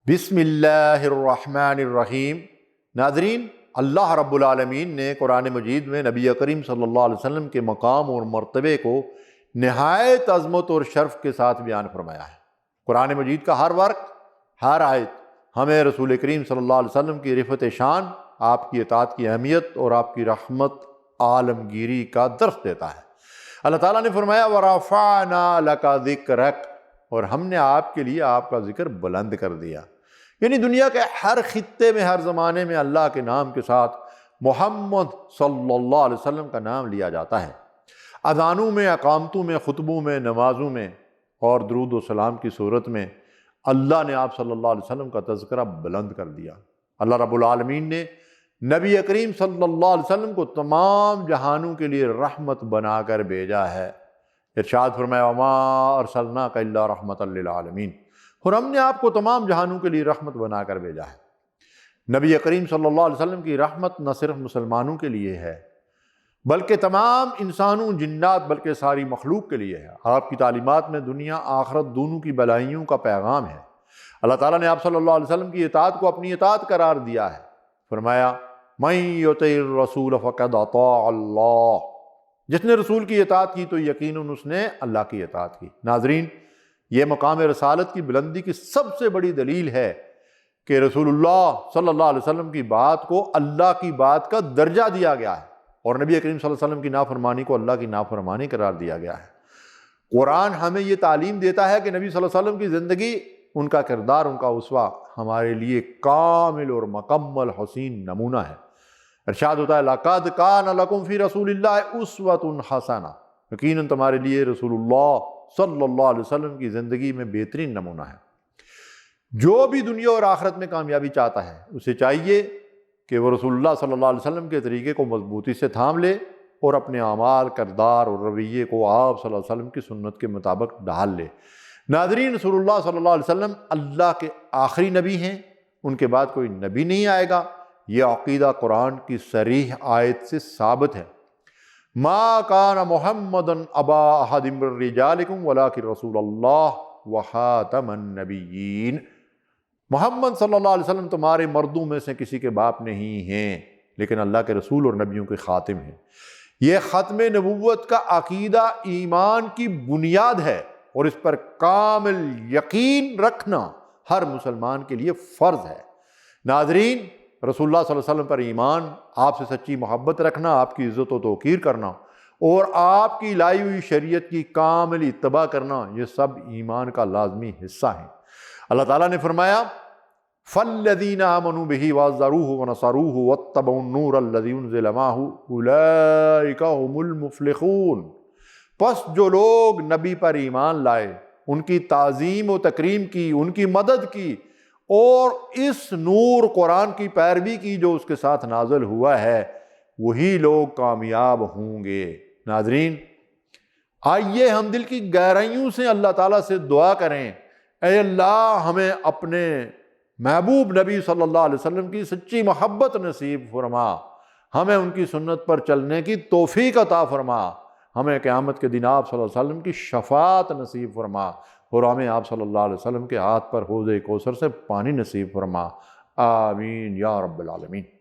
بسم اللہ الرحمن الرحیم۔ ناظرین، اللہ رب العالمین نے قرآن مجید میں نبی کریم صلی اللہ علیہ وسلم کے مقام اور مرتبے کو نہایت عظمت اور شرف کے ساتھ بیان فرمایا ہے۔ قرآن مجید کا ہر ورق، ہر آیت ہمیں رسول کریم صلی اللہ علیہ وسلم کی رفعت شان، آپ کی اطاعت کی اہمیت اور آپ کی رحمت عالمگیری کا درس دیتا ہے۔ اللہ تعالیٰ نے فرمایا وَرَفَعْنَا لَكَ ذِكْرَكَ، اور ہم نے آپ کے لیے آپ کا ذکر بلند کر دیا۔ یعنی دنیا کے ہر خطے میں، ہر زمانے میں اللہ کے نام کے ساتھ محمد صلی اللہ علیہ وسلم کا نام لیا جاتا ہے۔ اذانوں میں، اقامتوں میں، خطبوں میں، نمازوں میں اور درود و سلام کی صورت میں اللہ نے آپ صلی اللہ علیہ وسلم کا تذکرہ بلند کر دیا۔ اللہ رب العالمین نے نبی کریم صلی اللہ علیہ وسلم کو تمام جہانوں کے لیے رحمت بنا کر بھیجا ہے۔ ارشاد فرمایا وَمَا أَرْسَلْنَاكَ إِلَّا رَحْمَةً لِّلْعَالَمِينَ، اور ہم نے آپ کو تمام جہانوں کے لیے رحمت بنا کر بھیجا ہے۔ نبی کریم صلی اللہ علیہ وسلم کی رحمت نہ صرف مسلمانوں کے لیے ہے بلکہ تمام انسانوں، جنات، بلکہ ساری مخلوق کے لیے ہے۔ آپ کی تعلیمات میں دنیا آخرت دونوں کی بھلائیوں کا پیغام ہے۔ اللہ تعالیٰ نے آپ صلی اللہ علیہ وسلم کی اطاعت کو اپنی اطاعت قرار دیا ہے۔ فرمایا مَن يُطِعِ الرَّسُولَ فَقَدْ أَطَاعَ اللَّهَ، جس نے رسول کی اطاعت کی تو یقیناً اس نے اللہ کی اطاعت کی۔ ناظرین، یہ مقام رسالت کی بلندی کی سب سے بڑی دلیل ہے کہ رسول اللہ صلی اللہ علیہ وسلم کی بات کو اللہ کی بات کا درجہ دیا گیا ہے، اور نبی کریم صلی اللہ علیہ وسلم کی نافرمانی کو اللہ کی نافرمانی قرار دیا گیا ہے۔ قرآن ہمیں یہ تعلیم دیتا ہے کہ نبی صلی اللہ علیہ وسلم کی زندگی، ان کا کردار، ان کا اسوہ ہمارے لیے کامل اور مکمل حسین نمونہ ہے۔ ارشاد ہوتا ہے لَقَدْ كَانَ لَكُمْ فِي رَسُولِ اللَّهِ أُسْوَةٌ حَسَنَةٌ، یقیناً تمہارے لیے رسول اللہ صلی اللہ علیہ وسلم کی زندگی میں بہترین نمونہ ہے۔ جو بھی دنیا اور آخرت میں کامیابی چاہتا ہے اسے چاہیے کہ وہ رسول اللہ صلی اللہ علیہ وسلم کے طریقے کو مضبوطی سے تھام لے اور اپنے اعمال، کردار اور رویے کو آپ صلی اللہ علیہ وسلم کی سنت کے مطابق ڈھال لے۔ ناظرین، رسول اللہ صلی اللہ علیہ وسلم اللہ کے آخری نبی ہیں، ان کے بعد کوئی نبی نہیں آئے گا۔ یہ عقیدہ قرآن کی صریح آیت سے ثابت ہے۔ ما کان محمد ابا احد من رجالکم ولکن رسول اللہ وخاتم النبیین، محمد صلی اللہ علیہ وسلم تمہارے مردوں میں سے کسی کے باپ نہیں ہیں لیکن اللہ کے رسول اور نبیوں کے خاتم ہیں۔ یہ ختم نبوت کا عقیدہ ایمان کی بنیاد ہے اور اس پر کامل یقین رکھنا ہر مسلمان کے لیے فرض ہے۔ ناظرین، رسول اللہ صلی اللہ علیہ وسلم پر ایمان، آپ سے سچی محبت رکھنا، آپ کی عزت و توقیر کرنا اور آپ کی لائی ہوئی شریعت کی کامل اتباع کرنا، یہ سب ایمان کا لازمی حصہ ہیں۔ اللہ تعالیٰ نے فرمایا فَالَّذِينَ آمَنُوا بِهِ وَعَزَّرُوهُ وَنَصَرُوهُ وَاتَّبَعُوا النُّورَ الَّذِي أُنزِلَ مَعَهُ أُولَٰئِكَ هُمُ الْمُفْلِحُونَ، پس جو لوگ نبی پر ایمان لائے، ان کی تعظیم و تکریم کی، ان کی مدد کی اور اس نور قرآن کی پیروی کی جو اس کے ساتھ نازل ہوا ہے، وہی لوگ کامیاب ہوں گے۔ ناظرین، آئیے ہم دل کی گہرائیوں سے اللہ تعالیٰ سے دعا کریں، اے اللہ ہمیں اپنے محبوب نبی صلی اللہ علیہ وسلم کی سچی محبت نصیب فرما، ہمیں ان کی سنت پر چلنے کی توفیق عطا فرما، ہمیں قیامت کے دن آپ صلی اللہ علیہ وسلم کی شفاعت نصیب فرما اور ہمیں آپ صلی اللہ علیہ وسلم کے ہاتھ پر حوض کوثر سے پانی نصیب فرما۔ آمین یا رب العالمین۔